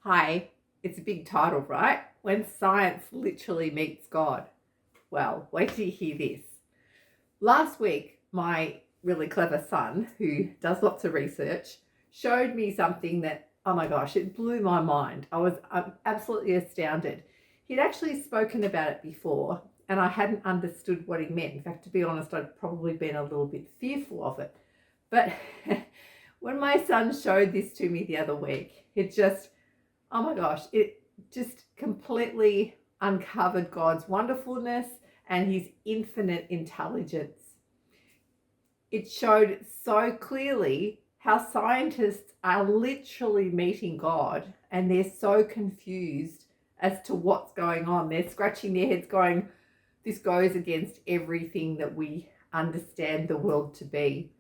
Hi, it's a big title, right? When science literally meets God. Well, wait till you hear this. Last week, my really clever son, who does lots of research, showed me something that, oh my gosh, it blew my mind. I was absolutely astounded. He'd actually spoken about it before, and I hadn't understood what he meant. In fact, to be honest, I'd probably been a little bit fearful of it. But when my son showed this to me the other week, oh my gosh, it just completely uncovered God's wonderfulness and his infinite intelligence. It showed so clearly how scientists are literally meeting God and they're so confused as to what's going on. They're scratching their heads going, this goes against everything that we understand the world to be,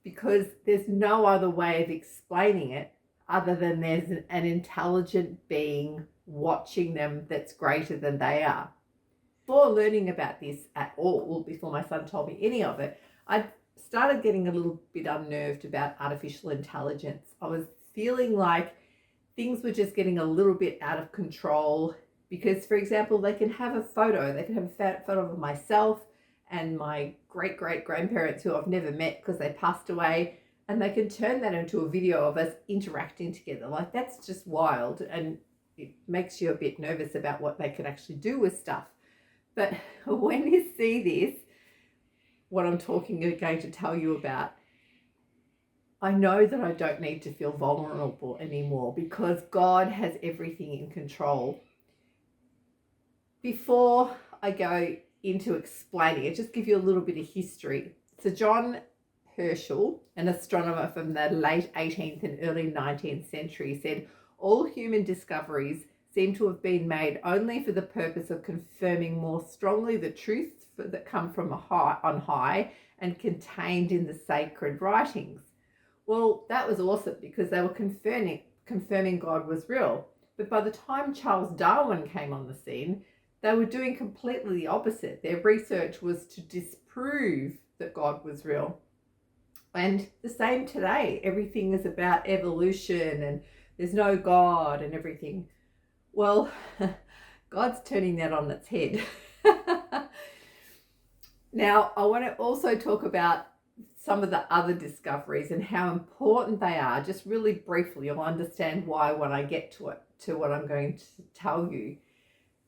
because there's no other way of explaining it other than there's an intelligent being watching them that's greater than they are. Before learning about this at all, before my son told me any of it, I started getting a little bit unnerved about artificial intelligence. I was feeling like things were just getting a little bit out of control because, for example, they can have a photo. They can have a photo of myself and my great-great-grandparents who I've never met because they passed away, and they can turn that into a video of us interacting together. Like, that's just wild, and it makes you a bit nervous about what they can actually do with stuff. But when you see this, what I'm going to tell you about, I know that I don't need to feel vulnerable anymore because God has everything in control. Before I go into explaining it, just give you a little bit of history. So John Herschel, an astronomer from the late 18th and early 19th century, said all human discoveries seem to have been made only for the purpose of confirming more strongly the truths that come from on high and contained in the sacred writings. Well, that was awesome because they were confirming God was real. But by the time Charles Darwin came on the scene, they were doing completely the opposite. Their research was to disprove that God was real. And the same today. Everything is about evolution and there's no God and everything. Well, God's turning that on its head. Now, I want to also talk about some of the other discoveries and how important they are. Just really briefly, you'll understand why when I get to what I'm going to tell you.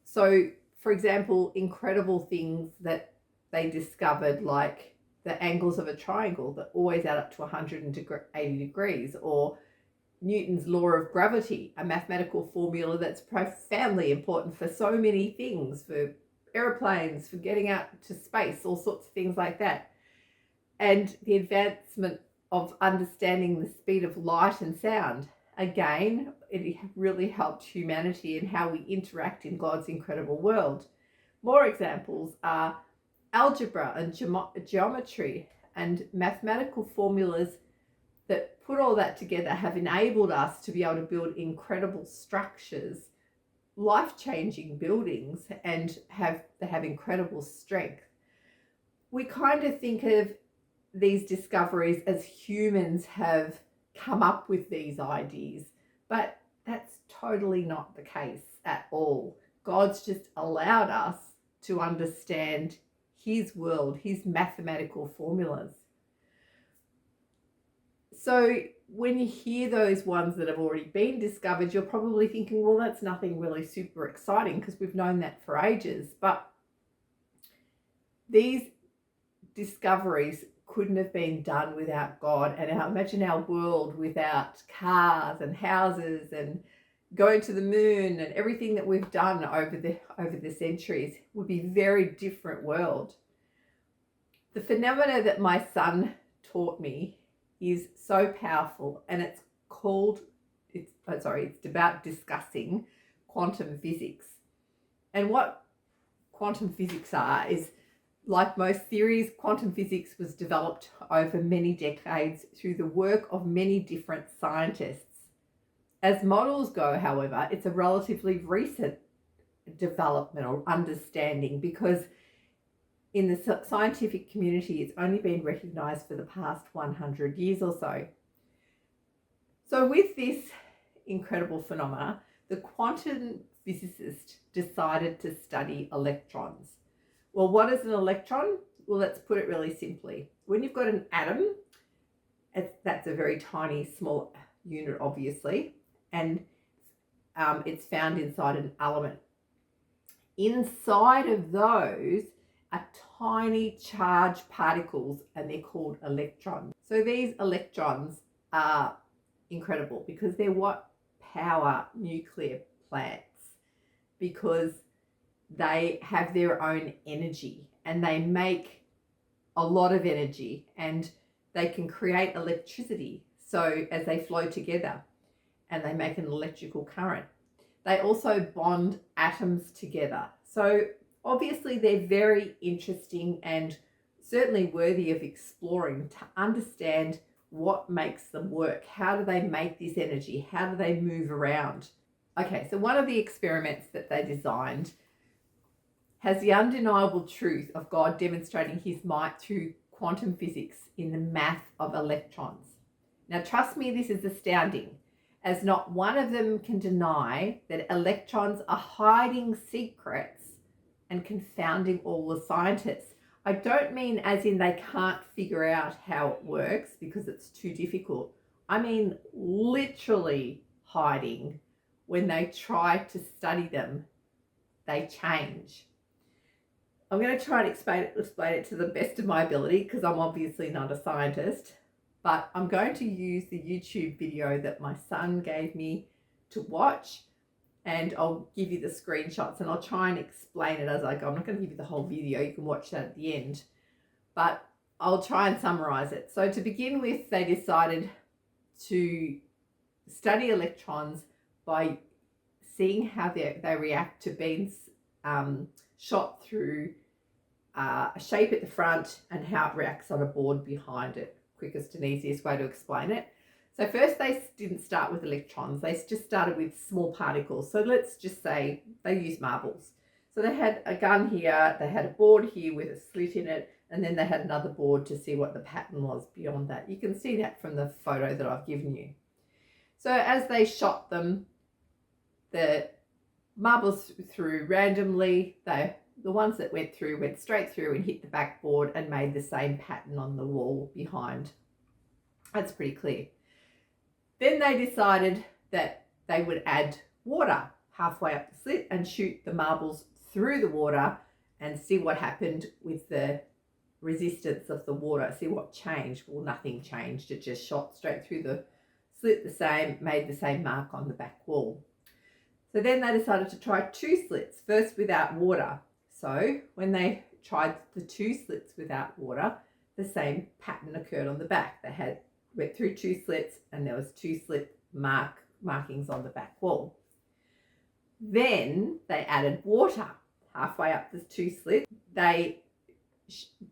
So, for example, incredible things that they discovered, like the angles of a triangle that always add up to 180 degrees, or Newton's law of gravity, a mathematical formula that's profoundly important for so many things, for airplanes, for getting out to space, all sorts of things like that. And the advancement of understanding the speed of light and sound. Again, it really helped humanity in how we interact in God's incredible world. More examples are algebra and geometry and mathematical formulas that put all that together have enabled us to be able to build incredible structures, life-changing buildings, and they have incredible strength. We kind of think of these discoveries as humans have come up with these ideas, but that's totally not the case at all. God's just allowed us to understand his world, his mathematical formulas. So when you hear those ones that have already been discovered, you're probably thinking, well, that's nothing really super exciting because we've known that for ages. But these discoveries couldn't have been done without God. And imagine our world without cars and houses and going to the moon and everything that we've done over the centuries would be a very different world. The phenomena that my son taught me is so powerful, and it's about discussing quantum physics. And what quantum physics is, like most theories, quantum physics was developed over many decades through the work of many different scientists. As models go, however, it's a relatively recent development or understanding because in the scientific community, it's only been recognised for the past 100 years or so. So with this incredible phenomena, the quantum physicist decided to study electrons. Well, what is an electron? Well, let's put it really simply. When you've got an atom, that's a very tiny, small unit, obviously, and it's found inside an element. Inside of those are tiny charged particles, and they're called electrons. So these electrons are incredible because they're what power nuclear plants, because they have their own energy and they make a lot of energy, and they can create electricity. So as they flow together and they make an electrical current, they also bond atoms together. So obviously they're very interesting and certainly worthy of exploring to understand what makes them work. How do they make this energy? How do they move around? Okay, so one of the experiments that they designed has the undeniable truth of God demonstrating his might through quantum physics in the math of electrons. Now, trust me, this is astounding, as not one of them can deny that electrons are hiding secrets and confounding all the scientists. I don't mean as in they can't figure out how it works because it's too difficult. I mean literally hiding. When they try to study them, they change. I'm going to try and explain it to the best of my ability, because I'm obviously not a scientist, but I'm going to use the YouTube video that my son gave me to watch, and I'll give you the screenshots and I'll try and explain it as I go. I'm not going to give you the whole video. You can watch that at the end, but I'll try and summarize it. So to begin with, they decided to study electrons by seeing how they react to being shot through a shape at the front and how it reacts on a board behind it. Quickest and easiest way to explain it. So first they didn't start with electrons, they just started with small particles. So let's just say they used marbles. So they had a gun here, they had a board here with a slit in it, and then they had another board to see what the pattern was beyond that. You can see that from the photo that I've given you. So as they shot them, the marbles through randomly, the ones that went through went straight through and hit the backboard and made the same pattern on the wall behind. That's pretty clear. Then they decided that they would add water halfway up the slit and shoot the marbles through the water and see what happened with the resistance of the water, see what changed. Well, nothing changed. It just shot straight through the slit the same, made the same mark on the back wall. So then they decided to try 2 slits, first without water. So when they tried the 2 slits without water, the same pattern occurred on the back. They went through 2 slits and there was 2 slit markings on the back wall. Then they added water halfway up the 2 slits. They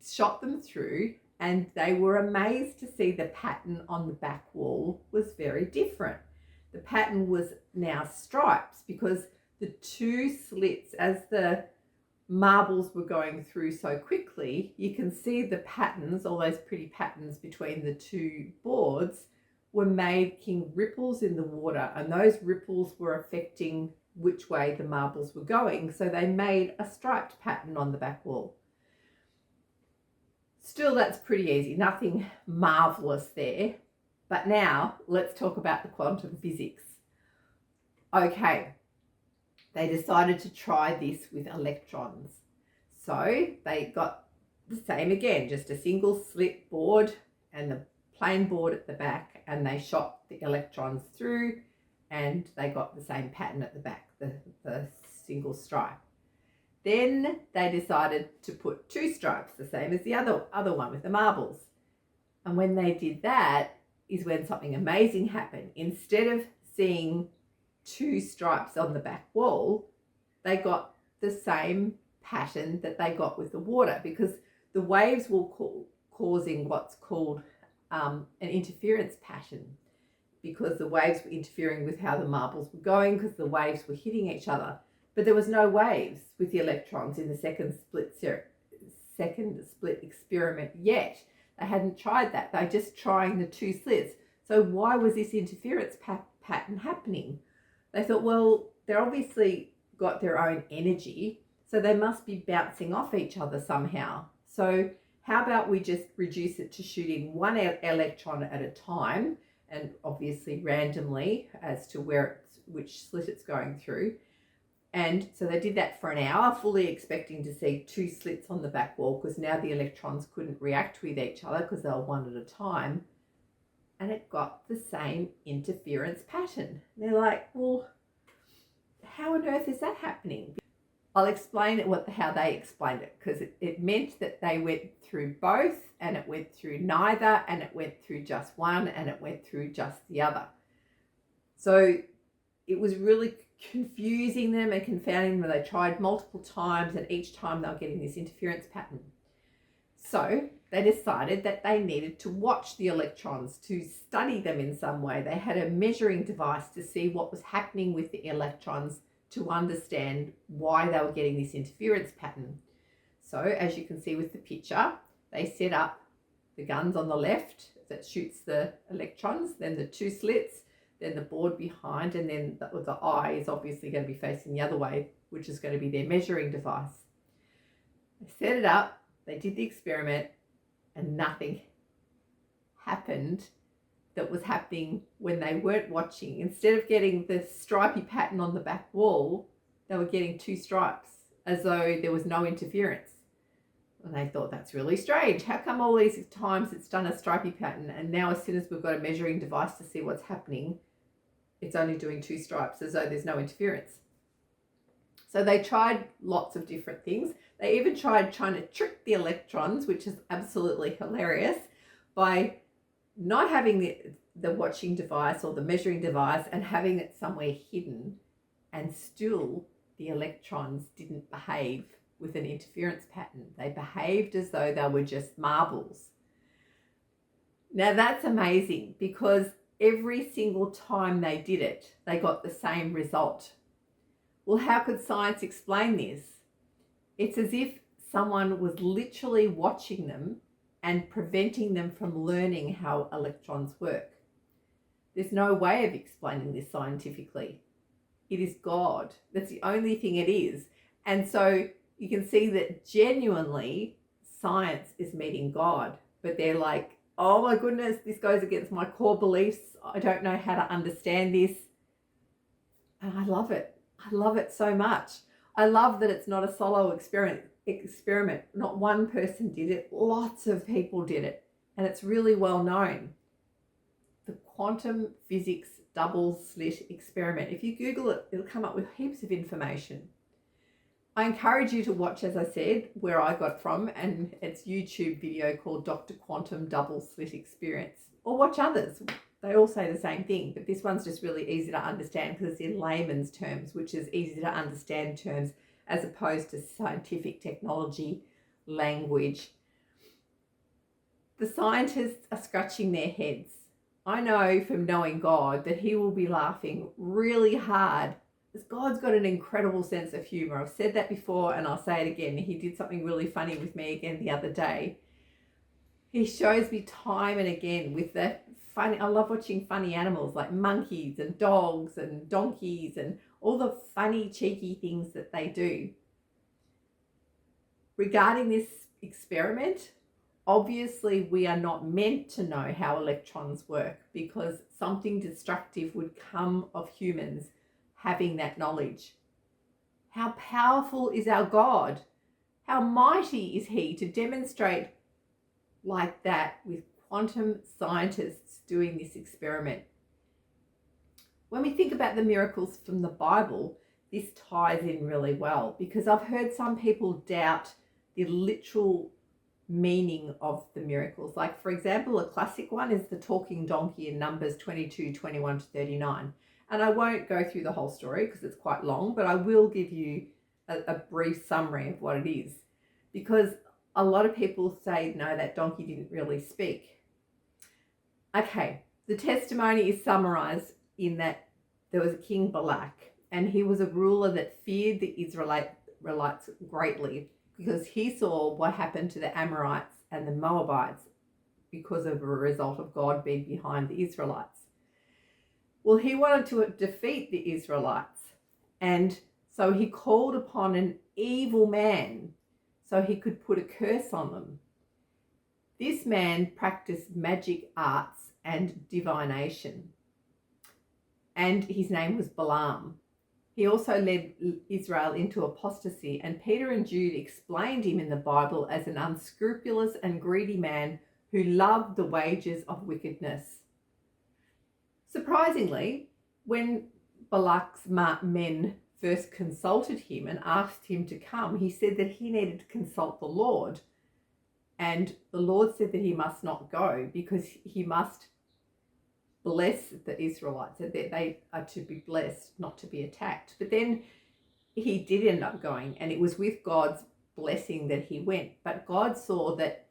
shot them through and they were amazed to see the pattern on the back wall was very different. The pattern was now stripes, because the 2 slits, as the marbles were going through so quickly, you can see the patterns, all those pretty patterns between the 2 boards were making ripples in the water, and those ripples were affecting which way the marbles were going. So they made a striped pattern on the back wall. Still, that's pretty easy, nothing marvelous there. But now let's talk about the quantum physics. Okay, they decided to try this with electrons. So they got the same again, just a single slit board and the plain board at the back, and they shot the electrons through and they got the same pattern at the back, the single stripe. Then they decided to put 2 stripes, the same as the other one with the marbles. And when they did that is when something amazing happened. Instead of seeing 2 stripes on the back wall, they got the same pattern that they got with the water, because the waves were causing what's called an interference pattern, because the waves were interfering with how the marbles were going, because the waves were hitting each other. But there was no waves with the electrons in the second split experiment yet. They hadn't tried that. They were just trying the 2 slits. So why was this interference pattern happening? They thought, well, they're obviously got their own energy, so they must be bouncing off each other somehow. So how about we just reduce it to shooting one electron at a time, and obviously randomly as to which slit it's going through. And so they did that for an hour, fully expecting to see 2 slits on the back wall, because now the electrons couldn't react with each other because they were one at a time. And it got the same interference pattern. They're like, well, how on earth is that happening? I'll explain how they explained it, because it meant that they went through both, and it went through neither, and it went through just one, and it went through just the other. So it was really confusing them and confounding them. They tried multiple times, and each time they were getting this interference pattern. So they decided that they needed to watch the electrons to study them in some way. They had a measuring device to see what was happening with the electrons, to understand why they were getting this interference pattern. So as you can see with the picture, they set up the guns on the left that shoots the electrons, then the 2 slits, then the board behind, and then the eye is obviously going to be facing the other way, which is going to be their measuring device. They set it up, they did the experiment, and nothing happened that was happening when they weren't watching. Instead of getting the stripy pattern on the back wall, they were getting 2 stripes, as though there was no interference. And they thought, that's really strange. How come all these times it's done a stripy pattern, and now as soon as we've got a measuring device to see what's happening, it's only doing 2 stripes, as though there's no interference? So they tried lots of different things. They even tried trying to trick the electrons, which is absolutely hilarious, by not having the watching device or the measuring device and having it somewhere hidden, and still the electrons didn't behave with an interference pattern. They behaved as though they were just marbles. Now that's amazing, because every single time they did it, they got the same result. Well, how could science explain this? It's as if someone was literally watching them and preventing them from learning how electrons work. There's no way of explaining this scientifically. It is God. That's the only thing it is. And so you can see that genuinely science is meeting God, but they're like, oh my goodness, this goes against my core beliefs. I don't know how to understand this. And I love it. I love it so much. I love that it's not a solo experiment. Not one person did it. Lots of people did it. And it's really well known. The quantum physics double slit experiment. If you Google it, it'll come up with heaps of information. I encourage you to watch, as I said, where I got from, and it's YouTube video called Dr. Quantum Double Slit Experience. Or watch others. They all say the same thing, but this one's just really easy to understand because it's in layman's terms, which is easy to understand terms as opposed to scientific technology language. The scientists are scratching their heads. I know from knowing God that he will be laughing really hard, because God's got an incredible sense of humor. I've said that before and I'll say it again. He did something really funny with me again the other day. He shows me time and again with the funny, I love watching funny animals like monkeys and dogs and donkeys and all the funny, cheeky things that they do. Regarding this experiment, obviously we are not meant to know how electrons work, because something destructive would come of humans having that knowledge. How powerful is our God? How mighty is he to demonstrate like that with quantum scientists doing this experiment? When we think about the miracles from the Bible, this ties in really well, because I've heard some people doubt the literal meaning of the miracles. Like, for example, a classic one is the talking donkey in Numbers 22, 21 to 39. And I won't go through the whole story because it's quite long, but I will give you a brief summary of what it is. Because a lot of people say, no, that donkey didn't really speak. Okay, the testimony is summarized in that there was a king Balak, and he was a ruler that feared the Israelites greatly, because he saw what happened to the Amorites and the Moabites because of a result of God being behind the Israelites. Well, he wanted to defeat the Israelites, and so he called upon an evil man so he could put a curse on them. This man practiced magic arts and divination, and his name was Balaam. He also led Israel into apostasy, and Peter and Jude explained him in the Bible as an unscrupulous and greedy man who loved the wages of wickedness. Surprisingly, when Balak's men first consulted him and asked him to come, he said that he needed to consult the Lord. And the Lord said that he must not go because he must bless the Israelites, that they are to be blessed, not to be attacked. But then he did end up going, and it was with God's blessing that he went. But God saw that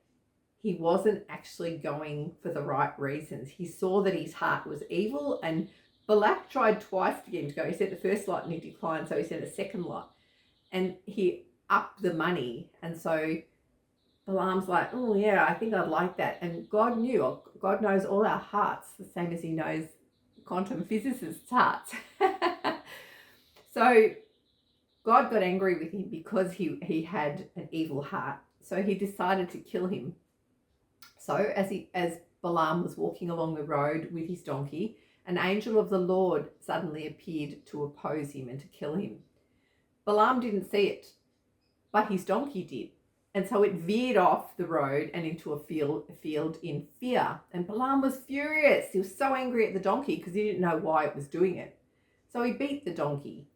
he wasn't actually going for the right reasons. He saw that his heart was evil, and Balak tried twice to get him to go. He sent the first lot and he declined, so he sent a second lot. And he upped the money, and so Balaam's like, oh yeah, I think I'd like that. And God knew, God knows all our hearts, the same as he knows quantum physicists' hearts. So God got angry with him because he had an evil heart. So he decided to kill him. So as Balaam was walking along the road with his donkey, an angel of the Lord suddenly appeared to oppose him and to kill him. Balaam didn't see it, but his donkey did. And so it veered off the road and into a field in fear. And Balaam was furious. He was so angry at the donkey because he didn't know why it was doing it. So he beat the donkey.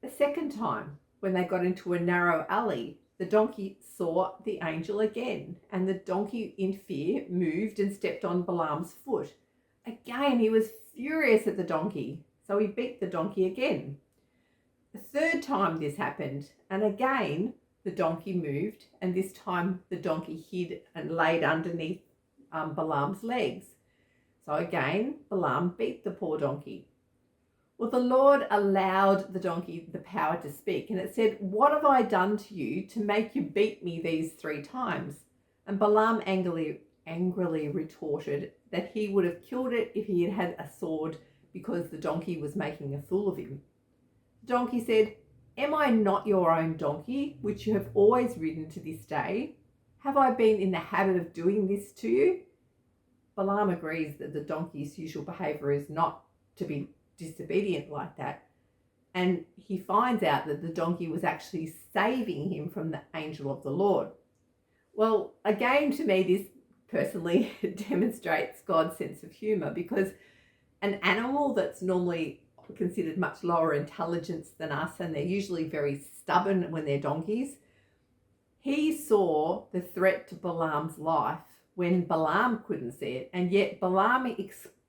The second time, when they got into a narrow alley, the donkey saw the angel again, and the donkey in fear moved and stepped on Balaam's foot. Again, he was furious at the donkey, so he beat the donkey again. The third time this happened, and again the donkey moved, and this time the donkey hid and laid underneath Balaam's legs. So again, Balaam beat the poor donkey. Well, the Lord allowed the donkey the power to speak, and it said, "What have I done to you to make you beat me these 3 times?" And Balaam angrily retorted that he would have killed it if he had had a sword because the donkey was making a fool of him. The donkey said, "Am I not your own donkey, which you have always ridden to this day? Have I been in the habit of doing this to you?" Balaam agrees that the donkey's usual behavior is not to be disobedient like that. And he finds out that the donkey was actually saving him from the angel of the Lord. Well, again, to me, this personally demonstrates God's sense of humor, because an animal that's normally considered much lower intelligence than us, and they're usually very stubborn when they're donkeys, he saw the threat to Balaam's life when Balaam couldn't see it, and yet Balaam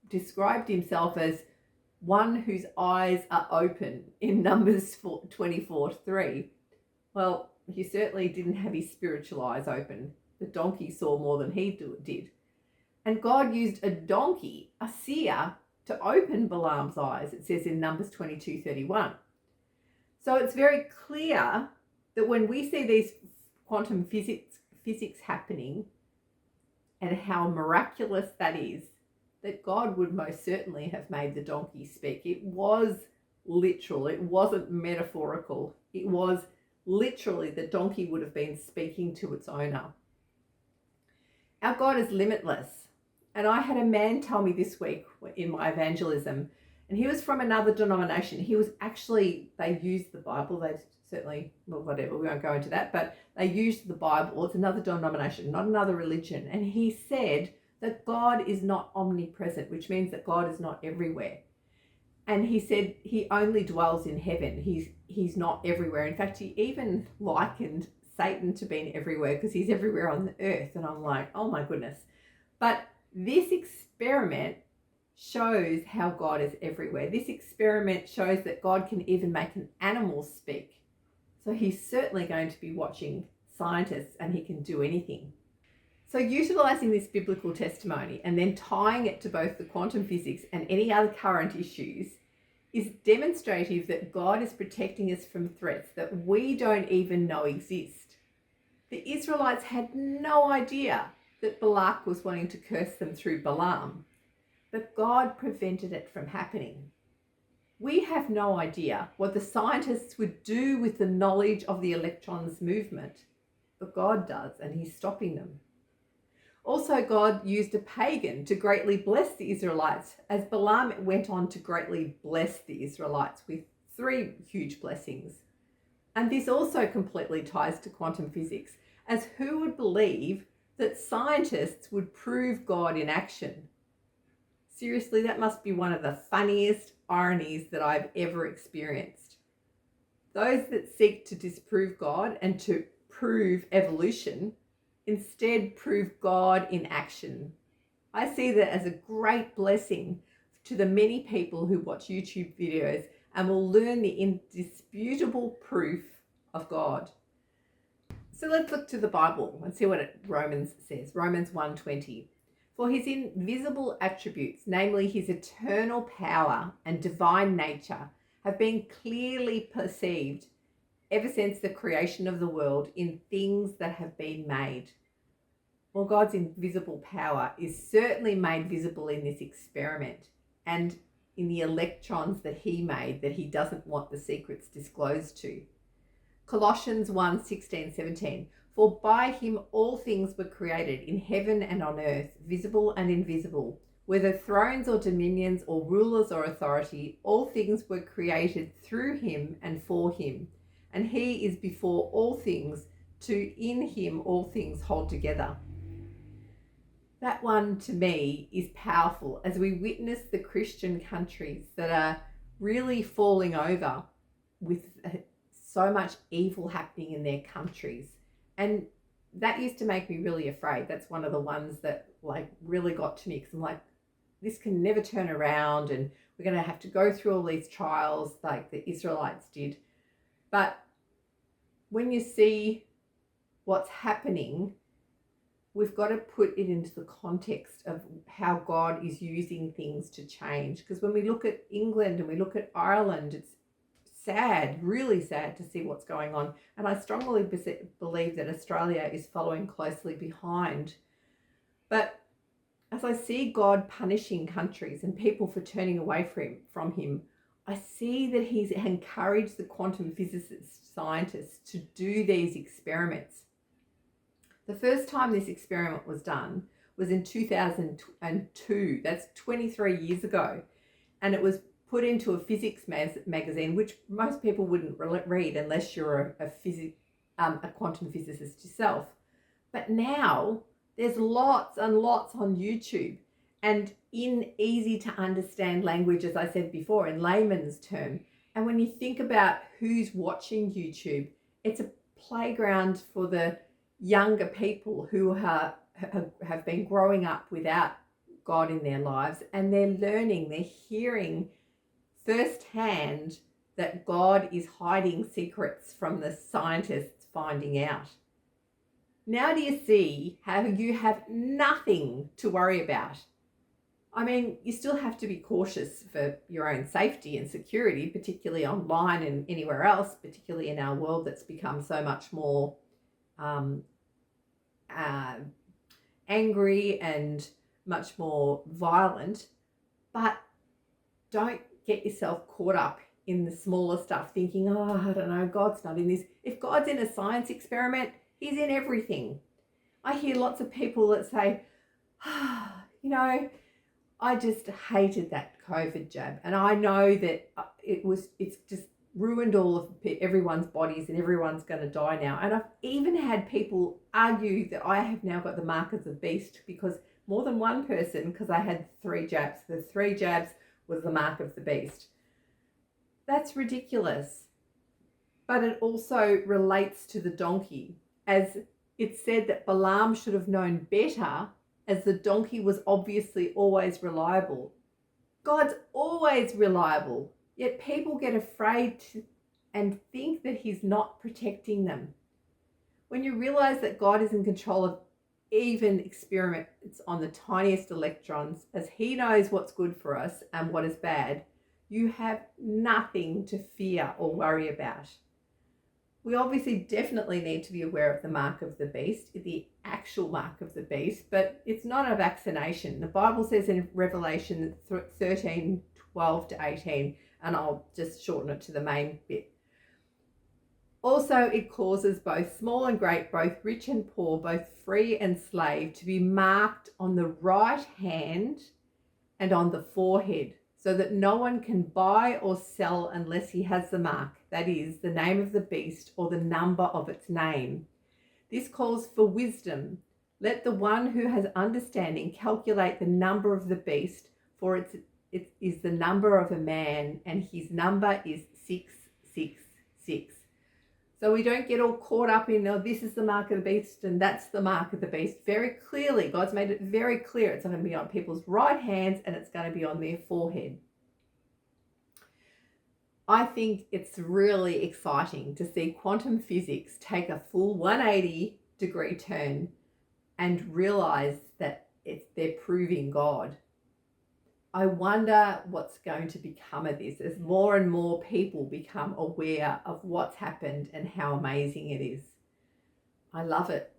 described himself as one whose eyes are open in Numbers 24:3. Well, he certainly didn't have his spiritual eyes open. The donkey saw more than he did. And God used a donkey, a seer, to open Balaam's eyes, it says in Numbers 22:31. So it's very clear that when we see these quantum physics happening and how miraculous that is, that God would most certainly have made the donkey speak. It was literal. It wasn't metaphorical. It was literally the donkey would have been speaking to its owner. Our God is limitless. And I had a man tell me this week in my evangelism, and he was from another denomination. He was actually, they used the Bible. They certainly, well, whatever, we won't go into that, but they used the Bible. It's another denomination, not another religion. And he said that God is not omnipresent, which means that God is not everywhere. And he said he only dwells in heaven. He's not everywhere. In fact, he even likened Satan to being everywhere because he's everywhere on the earth. And I'm like, oh my goodness. But this experiment shows how God is everywhere. This experiment shows that God can even make an animal speak. So he's certainly going to be watching scientists, and he can do anything. So utilising this biblical testimony and then tying it to both the quantum physics and any other current issues is demonstrative that God is protecting us from threats that we don't even know exist. The Israelites had no idea that Balak was wanting to curse them through Balaam. but God prevented it from happening. We have no idea what the scientists would do with the knowledge of the electrons' movement, but God does, and he's stopping them. Also, God used a pagan to greatly bless the Israelites, as Balaam went on to greatly bless the Israelites with 3 huge blessings. And this also completely ties to quantum physics, as who would believe that scientists would prove God in action? Seriously, that must be one of the funniest ironies that I've ever experienced. Those that seek to disprove God and to prove evolution instead prove God in action. I see that as a great blessing to the many people who watch YouTube videos and will learn the indisputable proof of God. So let's look to the Bible and see what Romans says. Romans 1:20. For his invisible attributes, namely his eternal power and divine nature, have been clearly perceived ever since the creation of the world in things that have been made. Well, God's invisible power is certainly made visible in this experiment and in the electrons that he made that he doesn't want the secrets disclosed to. Colossians 1:16-17. For by him all things were created in heaven and on earth, visible and invisible, whether thrones or dominions or rulers or authority, all things were created through him and for him. And he is before all things, in him all things hold together. That one to me is powerful as we witness the Christian countries that are really falling over with so much evil happening in their countries. And that used to make me really afraid. That's one of the ones that really got to me, because I'm like, this can never turn around and we're going to have to go through all these trials like the Israelites did. But when you see what's happening, we've got to put it into the context of how God is using things to change. Because when we look at England and we look at Ireland, it's sad, really sad to see what's going on. And I strongly believe that Australia is following closely behind. But as I see God punishing countries and people for turning away from him, I see that he's encouraged the quantum physicists, scientists to do these experiments. The first time this experiment was done was in 2002. That's 23 years ago. And it was put into a physics magazine, which most people wouldn't read unless you're a quantum physicist yourself. But now there's lots and lots on YouTube, and in easy to understand language, as I said before, in layman's term. And when you think about who's watching YouTube, it's a playground for the younger people who have been growing up without God in their lives, and they're learning, they're hearing firsthand that God is hiding secrets from the scientists finding out. Now do you see how you have nothing to worry about? I mean, you still have to be cautious for your own safety and security, particularly online and anywhere else, particularly in our world that's become so much more angry and much more violent. But don't get yourself caught up in the smaller stuff thinking, oh, I don't know, God's not in this. If God's in a science experiment, he's in everything. I hear lots of people that say, I just hated that COVID jab. And I know that it's just ruined all of everyone's bodies and everyone's going to die now. And I've even had people argue that I have now got the mark of the beast, because more than one person, because I had 3 jabs. The 3 jabs was the mark of the beast. That's ridiculous. But it also relates to the donkey, as it said that Balaam should have known better, as the donkey was obviously always reliable. God's always reliable, yet people get afraid and think that he's not protecting them. When you realize that God is in control of even experiments on the tiniest electrons, as he knows what's good for us and what is bad, you have nothing to fear or worry about. We obviously definitely need to be aware of the mark of the beast, the actual mark of the beast, but it's not a vaccination. The Bible says in Revelation 13, 12 to 18, and I'll just shorten it to the main bit. Also, it causes both small and great, both rich and poor, both free and slave, to be marked on the right hand and on the forehead, so that no one can buy or sell unless he has the mark, that is, the name of the beast or the number of its name. This calls for wisdom. Let the one who has understanding calculate the number of the beast, for it is the number of a man, and his number is 666. So we don't get all caught up in, oh, this is the mark of the beast and that's the mark of the beast. Very clearly, God's made it very clear it's going to be on people's right hands and it's going to be on their forehead. I think it's really exciting to see quantum physics take a full 180-degree turn and realize that they're proving God. I wonder what's going to become of this as more and more people become aware of what's happened and how amazing it is. I love it.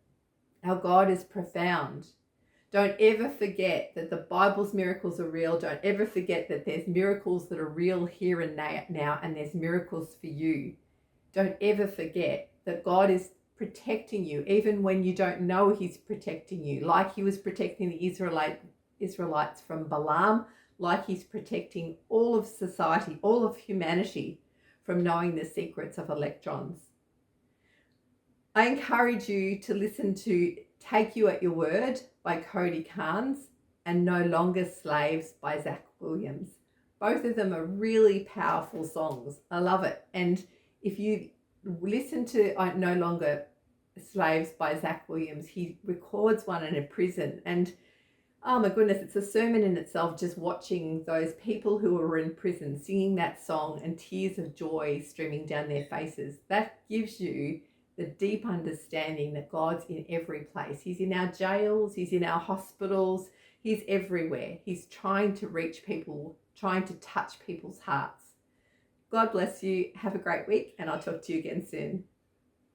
Our God is profound. Don't ever forget that the Bible's miracles are real. Don't ever forget that there's miracles that are real here and now, and there's miracles for you. Don't ever forget that God is protecting you, even when you don't know he's protecting you, like he was protecting the Israelites from Balaam, like he's protecting all of society, all of humanity from knowing the secrets of electrons. I encourage you to listen to Take You at Your Word by Cody Carnes and No Longer Slaves by Zach Williams. Both of them are really powerful songs. I love it. And if you listen to No Longer Slaves by Zach Williams, he records one in a prison, and oh my goodness, it's a sermon in itself, just watching those people who are in prison singing that song and tears of joy streaming down their faces. That gives you the deep understanding that God's in every place. He's in our jails, he's in our hospitals, he's everywhere. He's trying to reach people, trying to touch people's hearts. God bless you. Have a great week, and I'll talk to you again soon.